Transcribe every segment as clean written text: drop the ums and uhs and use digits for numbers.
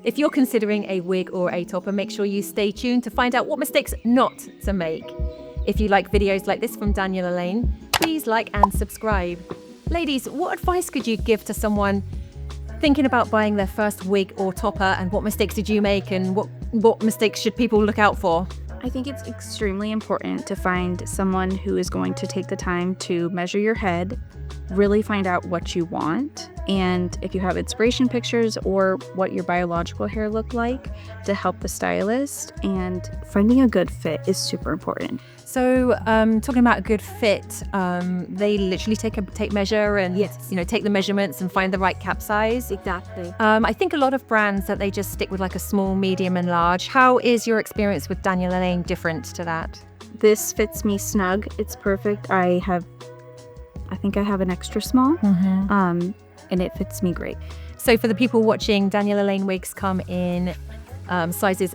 If you're considering a wig or a topper, make sure you stay tuned to find out what mistakes not to make. If you like videos like this from Daniel Alain, please like and subscribe. Ladies, what advice could you give to someone thinking about buying their first wig or topper, and what mistakes did you make, and what mistakes should people look out for? I think it's extremely important to find someone who is going to take the time to measure your head, really find out what you want, and if you have inspiration pictures or what your biological hair looked like, to help the stylist. And finding a good fit is super important. So talking about a good fit, they literally take measure and take the measurements and find the right cap size. Exactly. I think a lot of brands that they just stick with like a small, medium and large. How is your experience with Daniel Alain different to that? This fits me snug. It's perfect. I think I have an extra small, and it fits me great. So for the people watching, Daniel Alain wigs come in sizes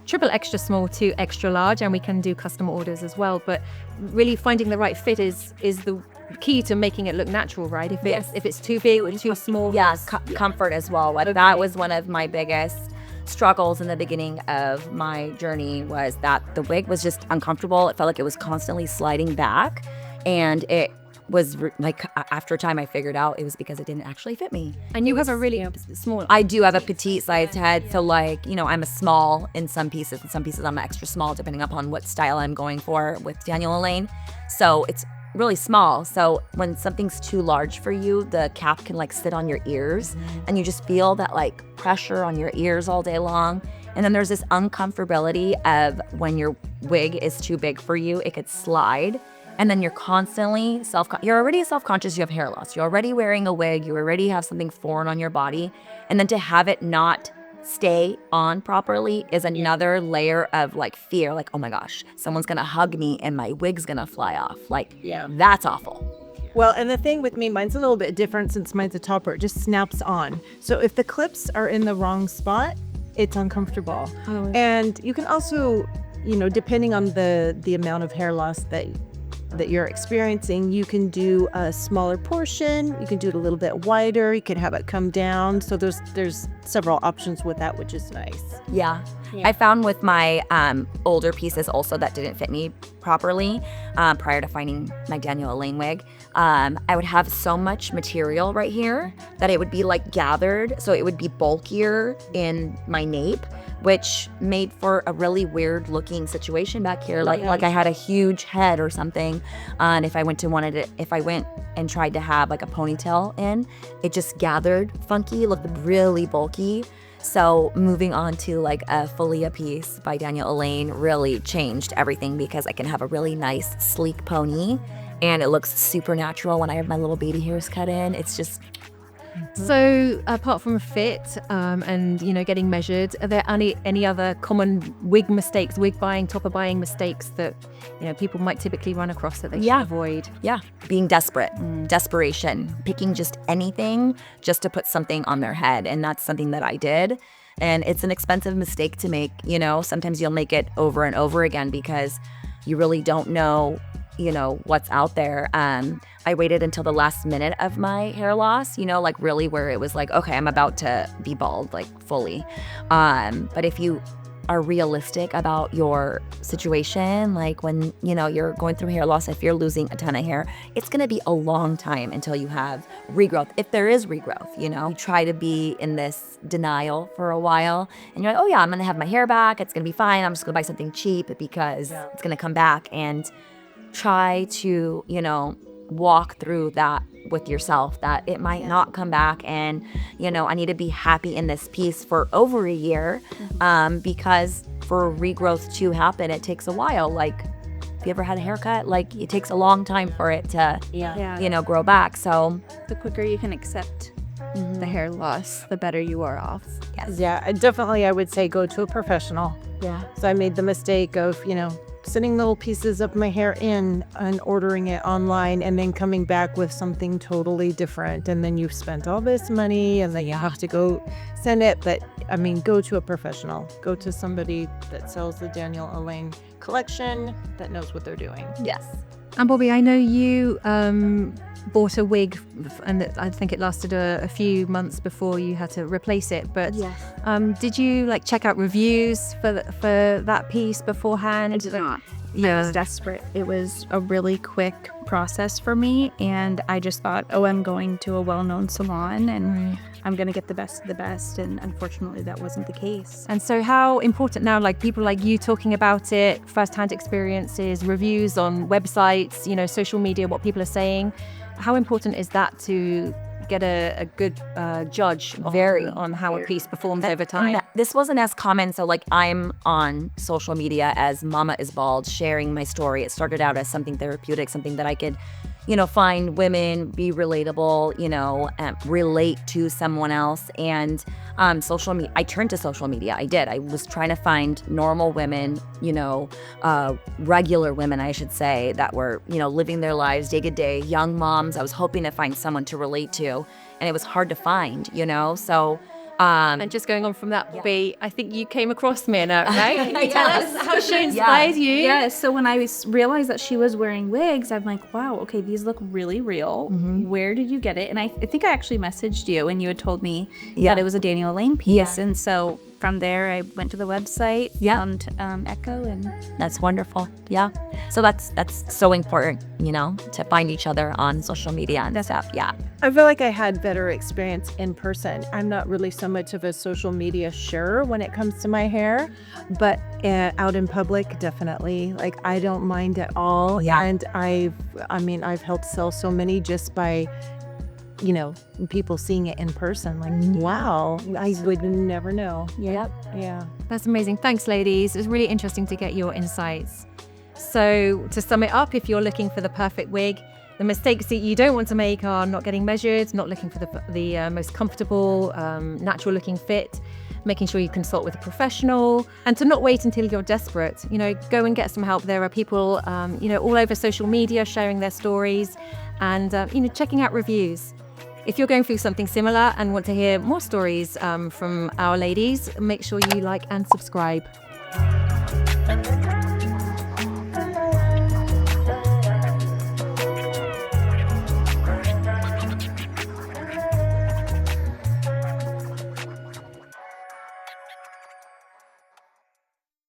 triple extra small to extra large, and we can do custom orders as well. But really finding the right fit is the key to making it look natural, right? If it's too big or too small. Yes, comfort as well. That was one of my biggest struggles in the beginning of my journey, was that the wig was just uncomfortable. It felt like it was constantly sliding back, and it was like, after a time I figured out it was because it didn't actually fit me. And you have a really small. I do have a petite sized head, so I'm a small in some pieces, and some pieces I'm extra small depending upon what style I'm going for with Daniel Alain. So it's really small. So when something's too large for you, the cap can like sit on your ears, and you just feel that like pressure on your ears all day long. And then there's this uncomfortability of when your wig is too big for you, it could slide. And then you're constantly you're already self-conscious, you have hair loss, you're already wearing a wig, you already have something foreign on your body. And then to have it not stay on properly is another layer of like fear, like, oh my gosh, someone's gonna hug me and my wig's gonna fly off. Like, that's awful. Well, and the thing with me, mine's a little bit different since mine's a topper. It just snaps on. So if the clips are in the wrong spot, it's uncomfortable. And you can also, depending on the amount of hair loss that you're experiencing, you can do a smaller portion, you can do it a little bit wider, you can have it come down. So there's several options with that, which is nice. Yeah. I found with my older pieces also that didn't fit me properly prior to finding my Daniel Alain wig, I would have so much material right here that it would be like gathered, so it would be bulkier in my nape, which made for a really weird looking situation back here, like I had a huge head or something. And if I went and tried to have like a ponytail in, it just gathered funky, looked really bulky. So moving on to like a Folia piece by Daniel Alain really changed everything, because I can have a really nice sleek pony and it looks super natural when I have my little baby hairs cut in. It's just... So apart from fit and getting measured, are there any other common wig mistakes, wig buying, topper buying mistakes that people might typically run across that they should avoid? Yeah, being desperate, desperation, picking just anything just to put something on their head, and that's something that I did. And it's an expensive mistake to make. Sometimes you'll make it over and over again because you really don't know what's out there. I waited until the last minute of my hair loss, like really where it was like, okay, I'm about to be bald, like fully. But if you are realistic about your situation, like when, you're going through hair loss, if you're losing a ton of hair, it's going to be a long time until you have regrowth. If there is regrowth, you try to be in this denial for a while and you're like, oh yeah, I'm going to have my hair back. It's going to be fine. I'm just going to buy something cheap because it's going to come back. And try to, walk through that with yourself, that it might not come back. And, I need to be happy in this piece for over a year, because for regrowth to happen, it takes a while. Like, if you ever had a haircut, like it takes a long time for it to, grow back. So the quicker you can accept the hair loss, the better you are off. Yes. Yeah, I would say go to a professional. Yeah. So I made the mistake of, sending little pieces of my hair in and ordering it online, and then coming back with something totally different. And then you've spent all this money and then you have to go send it. But go to a professional. Go to somebody that sells the Daniel Alain collection that knows what they're doing. Yes. And Bobby, I know you bought a wig, and I think it lasted a few months before you had to replace it. But did you like check out reviews for that piece beforehand? I did not. Yeah. I was desperate. It was a really quick process for me, and I just thought, oh, I'm going to a well-known salon, and I'm going to get the best of the best, and unfortunately that wasn't the case. And so how important now, like people like you talking about it, first-hand experiences, reviews on websites, you know, social media, what people are saying, how important is that to get a good judge on how a piece performs over time? This wasn't as common. So like I'm on social media as Mama is Bald, sharing my story. It started out as something therapeutic, something that I could, you know, find women, be relatable, you know, relate to someone else. And social media, I turned to social media. I did. I was trying to find normal women, you know, regular women, I should say, that were, you know, living their lives day to day, young moms. I was hoping to find someone to relate to, and it was hard to find, you know, so. And just going on from that, Bobby, I think you came across Mirna, right? Can you tell us how she inspired you? Yeah, so when I realized that she was wearing wigs, I'm like, wow, okay, these look really real. Where did you get it? And I think I actually messaged you, and you had told me that it was a Daniel Alain piece. And so from there, I went to the website, found Echo, and that's wonderful. Yeah. So that's so important, you know, to find each other on social media and stuff. Yeah. I feel like I had better experience in person. I'm not really so much of a social media sharer when it comes to my hair, but out in public, definitely. Like, I don't mind at all. Yeah. And I've helped sell so many just by, you know, people seeing it in person. Like, wow, I would never know. Yep. Yeah. That's amazing. Thanks, ladies. It was really interesting to get your insights. So to sum it up, if you're looking for the perfect wig, the mistakes that you don't want to make are not getting measured, not looking for the most comfortable, natural looking fit, making sure you consult with a professional, and to not wait until you're desperate. You know, go and get some help. There are people, you know, all over social media sharing their stories and, you know, checking out reviews. If you're going through something similar and want to hear more stories from our ladies, make sure you like and subscribe.